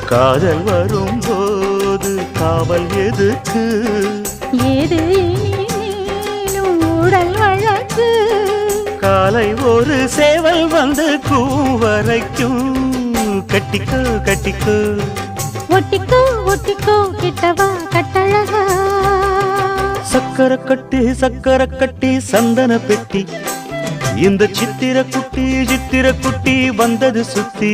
காதல் வரும்போது காவல் எதுக்கு? ஏது நீளும் உடல் வழக்கு. காலை ஒரு சேவல் வந்து கூவரைக்கும். கட்டிக்கோ கட்டிக்கோ ஒட்டிக்கோ ஒட்டிக்கோ கிட்டவா கட்டழகா. சக்கரை கட்டி சந்தன பெட்டி. இந்த சித்திர குட்டி வந்தது சுத்தி.